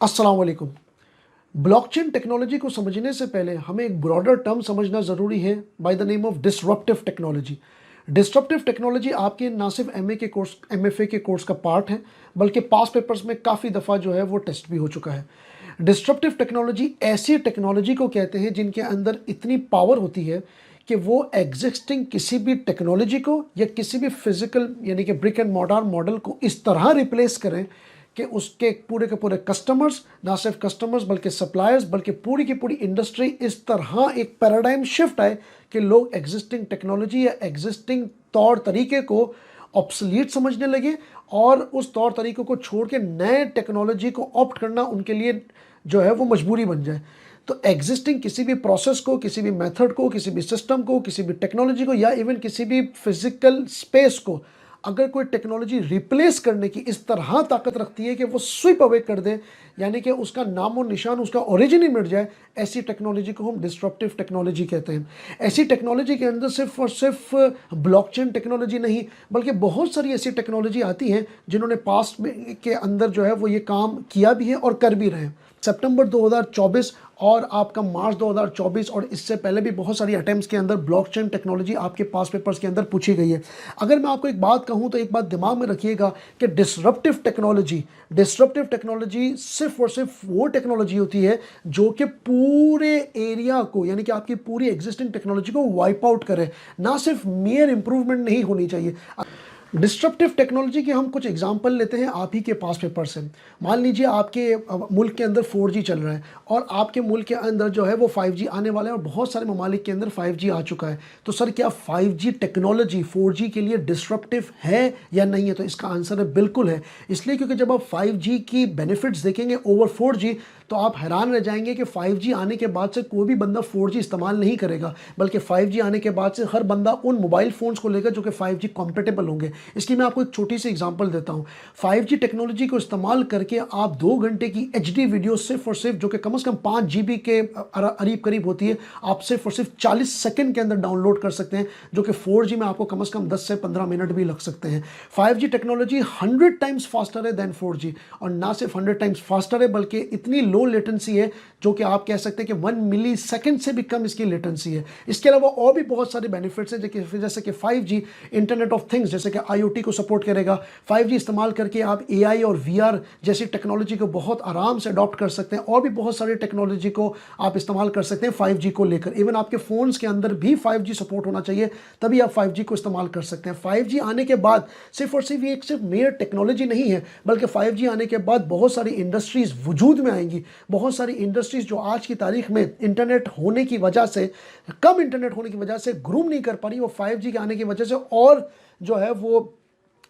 अस्सलाम वालेकुम। Blockchain technology को समझने से पहले हमें एक ब्रॉडर टर्म समझना ज़रूरी है by the name of disruptive technology. Disruptive technology आपके ना सिर्फ एमए के कोर्स एमएफए के कोर्स का पार्ट है, बल्कि पास पेपर्स में काफ़ी दफ़ा जो है वो टेस्ट भी हो चुका है। डिसरप्टिव टेक्नोलॉजी ऐसी टेक्नोलॉजी को कहते हैं जिनके अंदर इतनी पावर होती है कि वो एग्जिस्टिंग किसी भी टेक्नोलॉजी को या किसी भी फिजिकल यानी कि ब्रिक एंड मॉर्टार मॉडल को इस तरह रिप्लेस करें कि उसके पूरे के पूरे कस्टमर्स, ना सिर्फ कस्टमर्स बल्कि सप्लायर्स, बल्कि पूरी की पूरी इंडस्ट्री इस तरह एक पैराडाइम शिफ्ट आए कि लोग एग्जिस्टिंग टेक्नोलॉजी या एग्जिस्टिंग तौर तरीके को ऑब्सलीट समझने लगे और उस तौर तरीकों को छोड़ के नए टेक्नोलॉजी को ऑप्ट करना उनके लिए जो है वो मजबूरी बन जाए। तो एग्जिस्टिंग किसी भी प्रोसेस को, किसी भी मेथड को, किसी भी सिस्टम को, किसी भी टेक्नोलॉजी को या इवन किसी भी फिजिकल स्पेस को अगर कोई टेक्नोलॉजी रिप्लेस करने की इस तरह ताकत रखती है कि वो स्विप अवे कर दे, यानी कि उसका नाम और निशान, उसका ओरिजिन ही मिट जाए, ऐसी टेक्नोलॉजी को हम डिस्ट्रप्टिव टेक्नोलॉजी कहते हैं। ऐसी टेक्नोलॉजी के अंदर सिर्फ और सिर्फ ब्लॉकचेन टेक्नोलॉजी नहीं, बल्कि बहुत सारी ऐसी टेक्नोलॉजी आती हैं जिन्होंने पास्ट में के अंदर जो है वो ये काम किया भी है और कर भी रहे हैं। सितंबर 2024 और आपका मार्च 2024 और इससे पहले भी बहुत सारी अटेम्प्ट्स के अंदर ब्लॉकचेन टेक्नोलॉजी आपके पास पेपर्स के अंदर पूछी गई है। अगर मैं आपको एक बात कहूं तो एक बात दिमाग में रखिएगा कि डिसरप्टिव टेक्नोलॉजी सिर्फ और सिर्फ वो टेक्नोलॉजी होती है जो कि पूरे एरिया को, यानी कि आपकी पूरी एग्जिस्टिंग टेक्नोलॉजी को वाइप आउट करे, ना सिर्फ मेयर इंप्रूवमेंट नहीं होनी चाहिए। डिस्ट्रप्टिव टेक्नोलॉजी के हम कुछ एग्जांपल लेते हैं आप ही के पास पेपर से। मान लीजिए आपके मुल्क के अंदर 4G चल रहा है और आपके मुल्क के अंदर जो है वो 5G आने वाला है और बहुत सारे ममालिक के अंदर 5G आ चुका है। तो सर क्या 5G टेक्नोलॉजी 4G के लिए डिस्ट्रप्टिव है या नहीं है? तो इसका आंसर है बिल्कुल है। इसलिए क्योंकि जब आप 5G की बेनिफिट्स देखेंगे ओवर 4G तो आप हैरान रह जाएंगे कि 5G आने के बाद से कोई भी बंदा 4G इस्तेमाल नहीं करेगा, बल्कि 5G आने के बाद से हर बंदा उन मोबाइल फ़ोन्स को लेगा जो कि 5G कॉम्पेटेबल होंगे। इसकी मैं आपको एक छोटी सी एग्जांपल देता हूँ। 5G टेक्नोलॉजी को इस्तेमाल करके आप 2 घंटे की HD वीडियो सिर्फ और सिर्फ, जो कि कम से कम 5 GB के करीब करीब होती है, आप सिर्फ और सिर्फ 40 सेकंड के अंदर डाउनलोड कर सकते हैं, जो कि 4G में आपको कम से कम 10 से 15 मिनट भी लग सकते हैं। 5G टेक्नोलॉजी 100 टाइम्स फास्टर है दैन 4G, और ना सिर्फ 100 टाइम्स फास्टर है बल्कि इतनी लो लेटेंसी है जो कि आप कह सकते हैं कि 1 मिली सेकेंड से भी कम इसकी लेटेंसी है। इसके अलावा और भी बहुत सारे बेनिफिट्स हैं, जैसे कि 5G इंटरनेट ऑफ थिंग्स, जैसे कि IoT को सपोर्ट करेगा। 5G इस्तेमाल करके आप AI और VR जैसी टेक्नोलॉजी को बहुत आराम से अडॉप्ट कर सकते हैं, और भी बहुत सारी टेक्नोलॉजी को आप इस्तेमाल कर सकते हैं 5G को लेकर। इवन आपके फ़ोन्स के अंदर भी 5G सपोर्ट होना चाहिए, तभी आप 5G को इस्तेमाल कर सकते हैं। 5G आने के बाद सिर्फ और सिर्फ ये सिर्फ मेयर टेक्नोलॉजी नहीं है, बल्कि 5G आने के बाद बहुत सारी इंडस्ट्रीज़ वजूद में आएंगी। बहुत सारी इंडस्ट्रीज़ जो आज की तारीख में इंटरनेट होने की वजह से, कम इंटरनेट होने की वजह से ग्रूम नहीं कर पा रही, वो 5G के आने की वजह से और जो है वो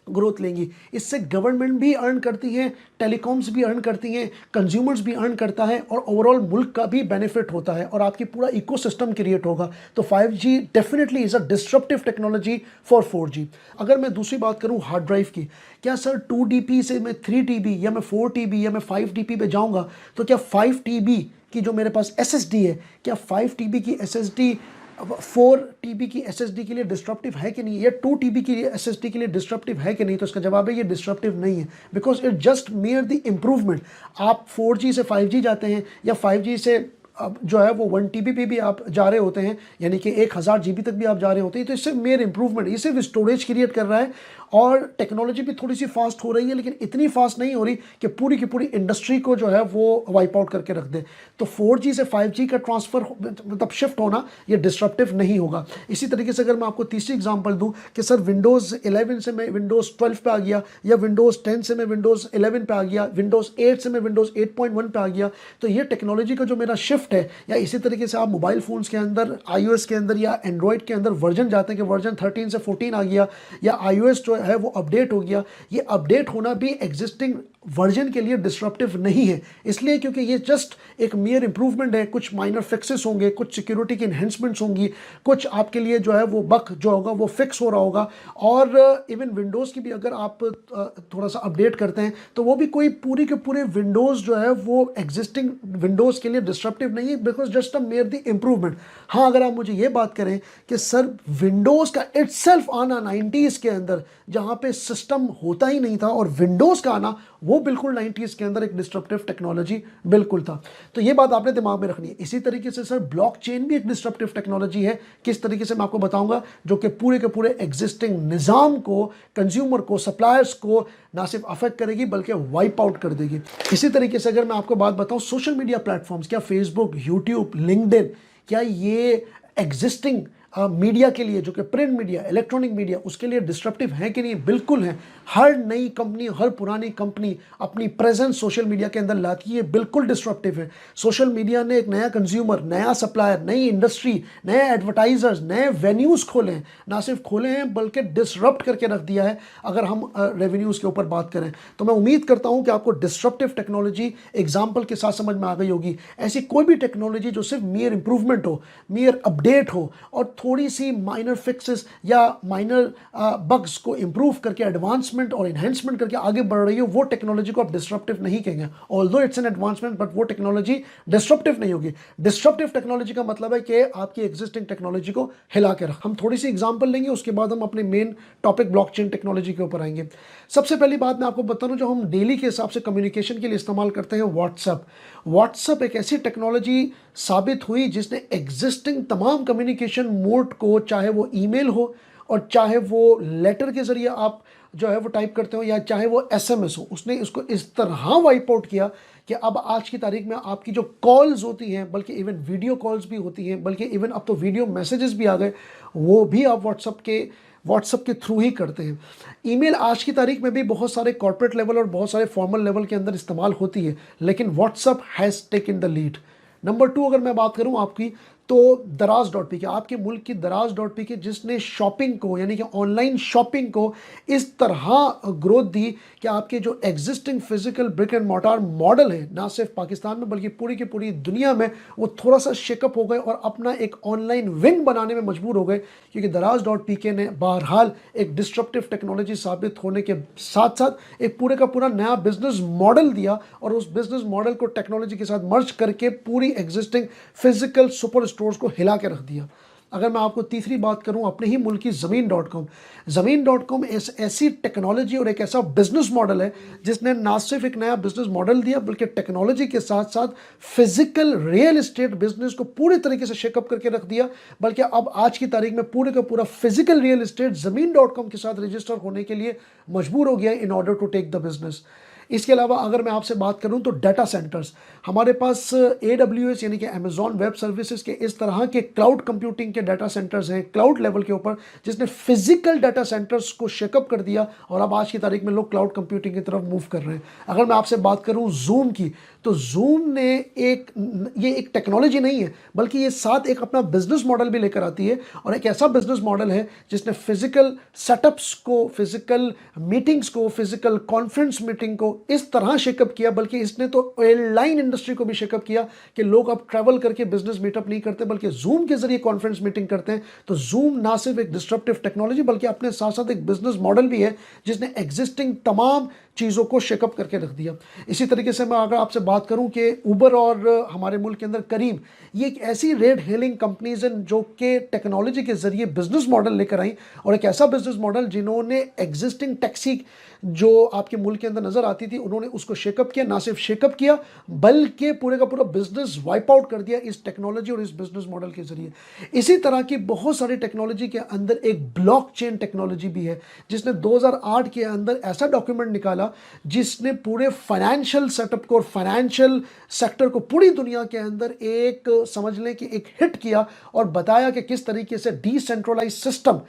ग्रोथ लेंगी। इससे गवर्नमेंट भी अर्न करती है, टेलीकॉम्स भी अर्न करती हैं, कंज्यूमर्स भी अर्न करता है, और ओवरऑल मुल्क का भी बेनिफिट होता है और आपकी पूरा इकोसिस्टम क्रिएट होगा। तो 5G definitely is a disruptive technology for 4G। अगर मैं दूसरी बात करूं हार्ड ड्राइव की, क्या सर 2 TB से मैं 3 TB या मैं 4 TB या मैं 5 TB पे जाऊंगा तो क्या 5 TB की जो मेरे पास SSD है, क्या 5 TB की SSD 4 TB की SSD के लिए डिस्ट्रप्टिव है कि नहीं, या 2 TB की SSD के लिए डिस्ट्रप्टिव है कि नहीं? तो इसका जवाब है ये डिस्ट्रप्टिव नहीं है, because it just mayor the improvement. आप 4G से 5G जाते हैं या 5G से अब जो है वो 1 TB पे भी आप जा रहे होते हैं, यानी कि 1000 GB तक भी आप जा रहे होते हैं, तो इससे मेयर इंप्रूवमेंट, ये सिर्फ स्टोरेज क्रिएट कर रहा है और टेक्नोलॉजी भी थोड़ी सी फास्ट हो रही है, लेकिन इतनी फास्ट नहीं हो रही कि पूरी की पूरी इंडस्ट्री को जो है वो वाइप आउट करके रख दे। तो 4G से 5G का ट्रांसफ़र मतलब शिफ्ट होना ये डिस्ट्रप्टिव नहीं होगा। इसी तरीके से अगर मैं आपको तीसरी एग्जांपल दूं कि सर विंडोज़ 11 से मैं विंडोज़ 12 पे आ गया, या विंडोज़ 10 से मैं विंडोज़ 11 पे आ गया, विंडोज़ 8 से मैं विंडोज़ 8.1 पे आ गया, तो ये टेक्नोलॉजी का जो मेरा शिफ्ट है, या इसी तरीके से आप मोबाइल फ़ोन्स के अंदर iOS के अंदर या एंड्रॉयड के अंदर वर्जन जाते हैं कि वर्जन 13 से 14 आ गया, या iOS जो है वो अपडेट हो गया। ये अपडेट होना भी एग्जिस्टिंग वर्जन के लिए डिस्ट्रप्टिव नहीं है, इसलिए क्योंकि ये जस्ट एक मेयर इंप्रूवमेंट है। कुछ माइनर फिक्सेस होंगे, कुछ सिक्योरिटी की इन्हेंसमेंट्स होंगी, कुछ आपके लिए जो है वो बग जो होगा वो फिक्स हो रहा होगा, और इवन विंडोज़ की भी अगर आप थोड़ा सा अपडेट करते हैं तो वो भी कोई पूरी के पूरे विंडोज़ जो है वो एग्जिस्टिंग विंडोज़ के लिए डिस्ट्रप्टिव नहीं है, because just a mayor the improvement. हाँ, अगर आप मुझे ये बात करें कि सर विंडोज़ का इटसेल्फ आना 90s के अंदर, जहाँ पे सिस्टम होता ही नहीं था, और विंडोज़ का आना वो बिल्कुल 90s के अंदर एक डिस्ट्रप्टिव टेक्नोलॉजी बिल्कुल था। तो ये बात आपने दिमाग में रखनी है। इसी तरीके से सर ब्लॉकचेन भी एक डिस्ट्रप्टिव टेक्नोलॉजी है। किस तरीके से मैं आपको बताऊंगा, जो कि पूरे के पूरे एग्जिस्टिंग निज़ाम को, कंज्यूमर को, सप्लायर्स को ना सिर्फ अफेक्ट करेगी बल्कि वाइप आउट कर देगी। इसी तरीके से अगर मैं आपको बात बताऊं, सोशल मीडिया प्लेटफॉर्म्स, क्या फेसबुक, यूट्यूब, लिंक्डइन, क्या ये एग्जिस्टिंग मीडिया के लिए, जो कि प्रिंट मीडिया, इलेक्ट्रॉनिक मीडिया, उसके लिए डिस्ट्रप्टिव है कि नहीं? बिल्कुल है। हर नई कंपनी, हर पुरानी कंपनी अपनी प्रेजेंस सोशल मीडिया के अंदर लाती है, बिल्कुल डिस्ट्रप्टिव है। सोशल मीडिया ने एक नया कंज्यूमर, नया सप्लायर, नई इंडस्ट्री, नए एडवर्टाइजर्स, नए वेन्यूज खोले हैं। ना सिर्फ खोले हैं बल्कि डिसरप्ट करके रख दिया है। अगर हम रेवेन्यूज़ के ऊपर बात करें तो मैं उम्मीद करता हूं कि आपको डिस्ट्रप्टिव टेक्नोलॉजी एग्जाम्पल के साथ समझ में आ गई होगी। ऐसी कोई भी टेक्नोलॉजी जो सिर्फ मियर इंप्रूवमेंट हो, मियर अपडेट हो और थोड़ी सी माइनर फिक्सेस या माइनर बग्स को इंप्रूव करके एडवांसमेंट और एनहेंसमेंट करके आगे बढ़ रही हो, वो टेक्नोलॉजी को आप डिस्ट्रप्टिव नहीं कहेंगे। Although it's an advancement, but वो टेक्नोलॉजी डिस्ट्रप्टिव नहीं होगी। डिस्ट्रप्टिव टेक्नोलॉजी का मतलब है कि आपकी एग्जिस्टिंग टेक्नोलॉजी को हिला के रख। हम थोड़ी सी एग्जांपल लेंगे, उसके बाद हम अपने मेन टॉपिक ब्लॉकचेन टेक्नोलॉजी के ऊपर आएंगे। सबसे पहली बात मैं आपको बता दूं, जो हम डेली के हिसाब से कम्युनिकेशन के लिए इस्तेमाल करते हैं, व्हाट्सएप एक ऐसी टेक्नोलॉजी साबित हुई जिसने एग्जिस्टिंग तमाम कम्युनिकेशन मोड को, चाहे वो ईमेल हो और चाहे वो लेटर के जरिए आप जो है वो टाइप करते हो या चाहे वो एसएमएस हो, उसने इसको इस तरह वाइप आउट किया कि अब आज की तारीख में आपकी जो कॉल्स होती हैं, बल्कि इवन वीडियो कॉल्स भी होती हैं, बल्कि इवन अब तो वीडियो मैसेजेस भी आ गए, वो भी आप व्हाट्सएप के थ्रू ही करते हैं। ईमेल आज की तारीख में भी बहुत सारे कॉर्पोरेट लेवल और बहुत सारे फॉर्मल लेवल के अंदर इस्तेमाल होती है, लेकिन WhatsApp has taken the lead. Number 2 अगर मैं बात करूं आपकी, तो दराज.pk, आपके मुल्क की दराज.pk, जिसने शॉपिंग को यानी कि ऑनलाइन शॉपिंग को इस तरह ग्रोथ दी कि आपके जो existing physical brick and mortar model है, ना सिर्फ पाकिस्तान में बल्कि पूरी की पूरी दुनिया में, वो थोड़ा सा शेकअप हो गए और अपना एक ऑनलाइन विंग बनाने में मजबूर हो गए, क्योंकि दराज.pk ने बहरहाल एक डिस्ट्रप्टिव टेक्नोलॉजी साबित होने के साथ साथ एक पूरे का पूरा नया बिजनेस मॉडल दिया और उस बिजनेस मॉडल को टेक्नोलॉजी के साथ मर्ज करके पूरी एग्जिस्टिंग फिजिकल सुपर स्टोर्स को हिला के रख दिया। अगर मैं आपको तीसरी बात करूं, अपने ही मुल्क की ज़मीन.com ऐसी टेक्नोलॉजी और एक ऐसा बिजनेस मॉडल है जिसने ना सिर्फ एक नया बिजनेस मॉडल दिया बल्कि टेक्नोलॉजी के साथ साथ फिजिकल रियल एस्टेट बिजनेस को पूरी तरीके से शेकअप करके रख दिया। बल्कि अब आज की तारीख में पूरे का पूरा फिजिकल रियल एस्टेट ज़मीन.com के साथ रजिस्टर होने के लिए मजबूर हो गया in order to take the business. इसके अलावा अगर मैं आपसे बात करूं तो डाटा सेंटर्स, हमारे पास AWS यानी कि अमेजॉन वेब सर्विसेज के इस तरह के क्लाउड कंप्यूटिंग के डाटा सेंटर्स हैं क्लाउड लेवल के ऊपर, जिसने फिजिकल डाटा सेंटर्स को शेकअप कर दिया और अब आज की तारीख में लोग क्लाउड कंप्यूटिंग की तरफ मूव कर रहे हैं। अगर मैं आपसे बात करूं जूम की, तो जूम ने ये एक टेक्नोलॉजी नहीं है बल्कि ये साथ एक अपना बिजनेस मॉडल भी लेकर आती है, और एक ऐसा बिजनेस मॉडल है जिसने फिजिकल सेटअप्स को, फिजिकल मीटिंग्स को, फिजिकल कॉन्फ्रेंस मीटिंग को इस तरह शेकअप किया, बल्कि इसने तो एयरलाइन इंडस्ट्री को भी शेकअप किया कि लोग अब ट्रैवल करके बिजनेस मीटअप नहीं करते बल्कि जूम के जरिए कॉन्फ्रेंस मीटिंग करते हैं। तो जूम ना सिर्फ एक डिस्ट्रप्टिव टेक्नोलॉजी बल्कि अपने साथ साथ एक बिजनेस मॉडल भी है जिसने एग्जिस्टिंग तमाम चीज़ों को शेकअप करके रख दिया। इसी तरीके से मैं अगर आपसे बात करूं कि उबर और हमारे मुल्क के अंदर करीम, ये एक ऐसी रेड हेलिंग कंपनीज हैं जो कि टेक्नोलॉजी के जरिए बिजनेस मॉडल लेकर आई, और एक ऐसा बिजनेस मॉडल जिन्होंने एग्जिस्टिंग टैक्सी जो आपके मुल्क के अंदर नजर आती थी उन्होंने उसको शेकअप किया, ना सिर्फ शेकअप किया बल्कि पूरे का पूरा बिजनेस वाइप आउट कर दिया इस टेक्नोलॉजी और इस बिजनेस मॉडल के जरिए। इसी तरह की बहुत सारी टेक्नोलॉजी के अंदर एक ब्लॉकचेन टेक्नोलॉजी भी है जिसने 2008 के अंदर ऐसा डॉक्यूमेंट निकाला जिसने पूरे फाइनेंशियल सेटअप को और फाइनेंशियल सेक्टर को पूरी दुनिया के अंदर एक समझ लें कि एक हिट किया और बताया कि किस तरीके से डिसेंट्रलाइज सिस्टम,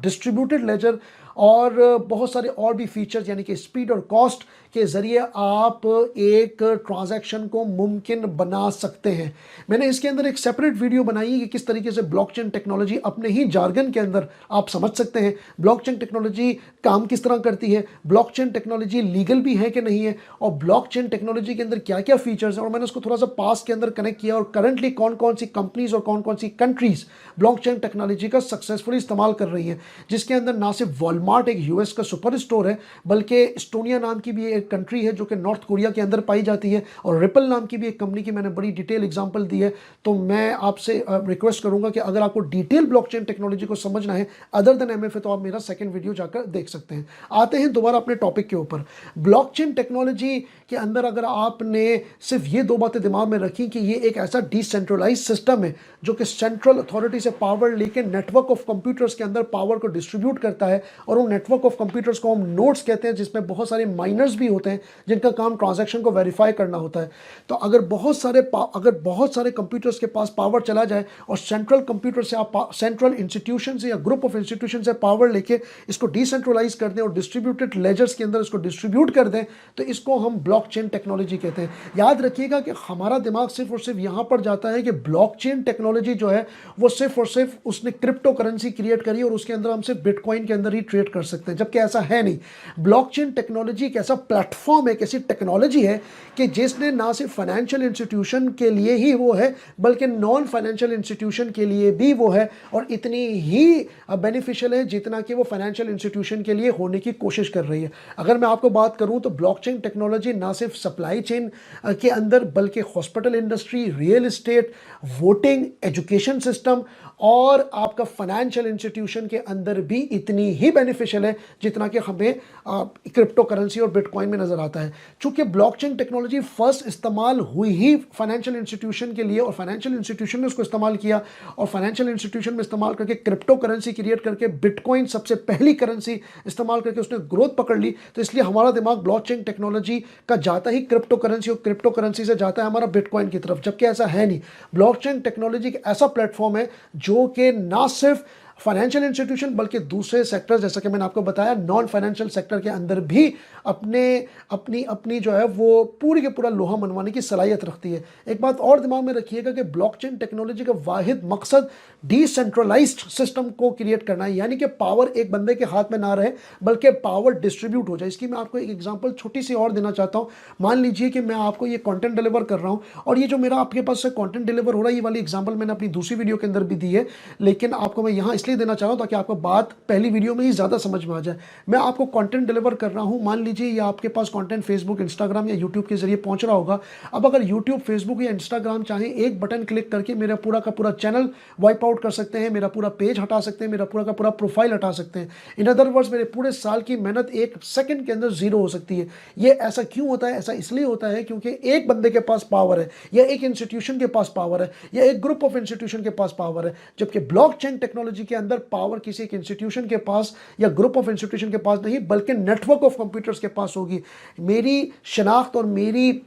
डिस्ट्रीब्यूटेड लेजर और बहुत सारे और भी फीचर्स यानी कि स्पीड और कॉस्ट के ज़रिए आप एक ट्रांजैक्शन को मुमकिन बना सकते हैं। मैंने इसके अंदर एक सेपरेट वीडियो बनाई है कि किस तरीके से ब्लॉकचेन टेक्नोलॉजी अपने ही जार्गन के अंदर आप समझ सकते हैं ब्लॉकचेन टेक्नोलॉजी काम किस तरह करती है, ब्लॉकचेन टेक्नोलॉजी लीगल भी है कि नहीं है, और ब्लॉकचेन टेक्नोलॉजी के अंदर क्या क्या फीचर्स हैं, और मैंने उसको थोड़ा सा पास के अंदर कनेक्ट किया और करंटली कौन कौन सी कंपनीज और कौन कौन सी कंट्रीज ब्लॉकचेन टेक्नोलॉजी का सक्सेसफुली इस्तेमाल कर रही हैं, जिसके अंदर ना सिर्फ वॉलमार्ट एक यूएस का सुपर स्टोर है, बल्कि एस्टोनिया नाम की भी एक कंट्री है जो कि नॉर्थ कोरिया के अंदर पाई जाती है, और रिपल नाम की भी एक कंपनी की मैंने बड़ी डिटेल एग्जांपल दी है। तो मैं आपसे रिक्वेस्ट करूंगा कि अगर आपको डिटेल ब्लॉकचेन टेक्नोलॉजी को समझना है अदर देन एमएफए, तो आप मेरा सेकंड वीडियो जाकर देख सकते हैं। आते हैं दोबारा अपने टॉपिक के ऊपर। ब्लॉकचेन टेक्नोलॉजी के अंदर अगर आपने सिर्फ ये दो बातें दिमाग में रखी कि ये एक ऐसा डिसेंट्रलाइज सिस्टम है जो कि सेंट्रल अथॉरिटी से पावर लेके नेटवर्क ऑफ कंप्यूटर्स के अंदर पावर को डिस्ट्रीब्यूट करता है, और उन नेटवर्क ऑफ कंप्यूटर्स को हम नोड्स कहते हैं, जिसमें बहुत सारे माइनर्स भी होते हैं जिनका काम ट्रांजैक्शन को वेरीफाई करना होता है। तो अगर बहुत सारे कंप्यूटर्स के पास पावर चला जाए और सेंट्रल कंप्यूटर से आप सेंट्रल इंस्टीट्यूशन से या ग्रुप ऑफ इंस्टीट्यूशन से पावर लेके इसको डिसेंट्रलाइज कर दें और डिस्ट्रीब्यूटेड लेजर्स के अंदर इसको डिस्ट्रीब्यूट कर दें, तो इसको हम ब्लॉकचेन टेक्नोलॉजी कहते हैं। याद रखिएगा कि हमारा दिमाग सिर्फ और सिर्फ यहां पर जाता है कि ब्लॉकचेन टेक्नोलॉजी जो है वो सिर्फ और सिर्फ उसने क्रिप्टो करेंसी क्रिएट करी और उसके अंदर हम सिर्फ बिटकॉइन के अंदर ही ट्रेड कर सकते हैं, जबकि ऐसा है नहीं। ब्लॉकचेन टेक्नोलॉजी एक ऐसा प्लेटफॉर्म है, एक ऐसी टेक्नोलॉजी है कि जिसने ना सिर्फ फाइनेंशियल इंस्टीट्यूशन के लिए ही वो है, बल्कि नॉन फाइनेंशियल इंस्टीट्यूशन के लिए भी वो है, और इतनी ही बेनिफिशियल है जितना कि वो फाइनेंशियल इंस्टीट्यूशन के लिए होने की कोशिश कर रही है। अगर मैं आपको बात करूं तो ब्लॉकचेन टेक्नोलॉजी ना सिर्फ सप्लाई चेन के अंदर, बल्कि hospital industry, real estate, voting, education system और आपका फाइनेंशियल इंस्टीट्यूशन के अंदर भी इतनी ही बेनिफिशियल है जितना कि हमें क्रिप्टो करेंसी और बिटकॉइन में नजर आता है। चूंकि ब्लॉकचेन टेक्नोलॉजी फर्स्ट इस्तेमाल हुई ही फाइनेंशियल इंस्टीट्यूशन के लिए, और फाइनेंशियल इंस्टीट्यूशन ने उसको इस्तेमाल किया, और फाइनेंशियल इंस्टीट्यूशन में इस्तेमाल करके क्रिप्टो करेंसी क्रिएट करके बिटकॉइन सबसे पहली करेंसी इस्तेमाल करके उसने ग्रोथ पकड़ ली। तो इसलिए हमारा दिमाग ब्लॉकचेन टेक्नोलॉजी का जाता ही क्रिप्टो करेंसी, और क्रिप्टो करेंसी से जाता है हमारा बिटकॉइन की तरफ, जबकि ऐसा है नहीं। ब्लॉकचेन टेक्नोलॉजी एक ऐसा प्लेटफॉर्म है जो कि ना सिर्फ फाइनेंशियल इंस्टीट्यूशन बल्कि दूसरे सेक्टर्स, जैसा कि मैंने आपको बताया, नॉन फाइनेंशियल सेक्टर के अंदर भी अपनी जो है वो पूरी के पूरा लोहा मनवाने की सलाहियत रखती है। एक बात और दिमाग में रखिएगा कि ब्लॉकचेन टेक्नोलॉजी का वाहिद मकसद डिसेंट्रलाइज्ड सिस्टम को क्रिएट करना है, यानी कि पावर एक बंदे के हाथ में ना रहे बल्कि पावर डिस्ट्रीब्यूट हो जाए। इसकी मैं आपको एक एग्जांपल छोटी सी और देना चाहता हूं। मान लीजिए कि मैं आपको ये कंटेंट डिलीवर कर रहा हूं, और ये जो मेरा आपके पास से कंटेंट डिलीवर हो रहा है, ये वाली एग्जांपल मैंने अपनी दूसरी वीडियो के अंदर भी दी है, लेकिन आपको मैं यहां इसलिए देना चाह रहा हूं ताकि आपको बात पहली वीडियो में ही ज्यादा समझ में आ जाए। मैं आपको कंटेंट डिलीवर कर रहा हूं, मान लीजिए ये आपके पास कंटेंट फेसबुक, इंस्टाग्राम या यूट्यूब के जरिए पहुंच रहा होगा। अब अगर यूट्यूब, फेसबुक या इंस्टाग्राम चाहे एक बटन क्लिक करके मेरा पूरा का पूरा चैनल वाइप आउट कर सकते हैं, मेरा पूरा पेज हटा सकते हैं, मेरा पूरा का पूरा प्रोफाइल हटा सकते हैं। इन अदर वर्ड्स, मेरे पूरे साल की मेहनत एक सेकंड के अंदर जीरो हो सकती है। ये ऐसा क्यों होता है? ऐसा इसलिए होता है क्योंकि एक बंदे के पास पावर है, या एक इंस्टीट्यूशन के पास पावर है, या एक ग्रुप ऑफ इंस्टीट्यूशन के पास पावर है। जबकि ब्लॉकचेन टेक्नोलॉजी के अंदर पावर किसी एक इंस्टीट्यूशन के पास या ग्रुप ऑफ इंस्टीट्यूशन के पास नहीं, बल्कि नेटवर्क ऑफ कंप्यूटर्स के पास होगी। मेरी शनाख्त और मेरी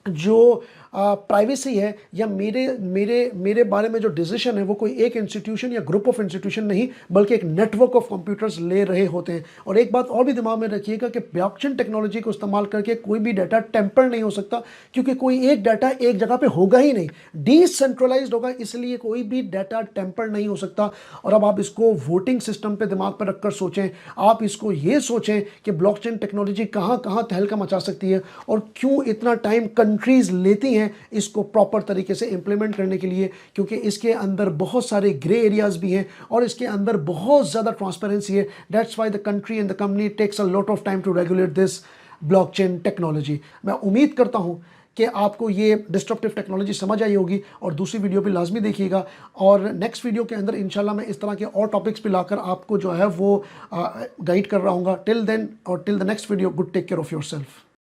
जो प्राइवेसी है, या मेरे बारे में जो डिसीजन है, वो कोई एक इंस्टीट्यूशन या ग्रुप ऑफ इंस्टीट्यूशन नहीं, बल्कि एक नेटवर्क ऑफ कंप्यूटर्स ले रहे होते हैं। और एक बात और भी दिमाग में रखिएगा कि ब्लॉकचेन टेक्नोलॉजी को इस्तेमाल करके कोई भी डाटा टेम्पर नहीं हो सकता, क्योंकि कोई एक डाटा एक जगह पे होगा ही नहीं, डिसेंट्रलाइज्ड होगा, इसलिए कोई भी डाटा टेम्पर नहीं हो सकता। और अब आप इसको वोटिंग सिस्टम पे दिमाग पर रखकर सोचें, आप इसको ये सोचें कि ब्लॉकचेन टेक्नोलॉजी कहाँ कहाँ तहलका मचा सकती है, और क्यों इतना टाइम कंट्रीज लेती हैं इसको प्रॉपर तरीके से इंप्लीमेंट करने के लिए, क्योंकि इसके अंदर बहुत सारे ग्रे एरियाज भी हैं और इसके अंदर बहुत ज़्यादा ट्रांसपेरेंसी है। That's why the country and the company takes a lot of time to regulate this blockchain technology. मैं उम्मीद करता हूं कि आपको ये डिस्ट्रप्टिव टेक्नोलॉजी समझ आई होगी, और दूसरी वीडियो भी लाजमी देखिएगा, और नेक्स्ट वीडियो के अंदर इंशाल्लाह मैं इस तरह के और टॉपिक्स पे लाकर आपको जो है वो गाइड कर रहा हूँगा। टिल देन और till the next video, good take care of yourself.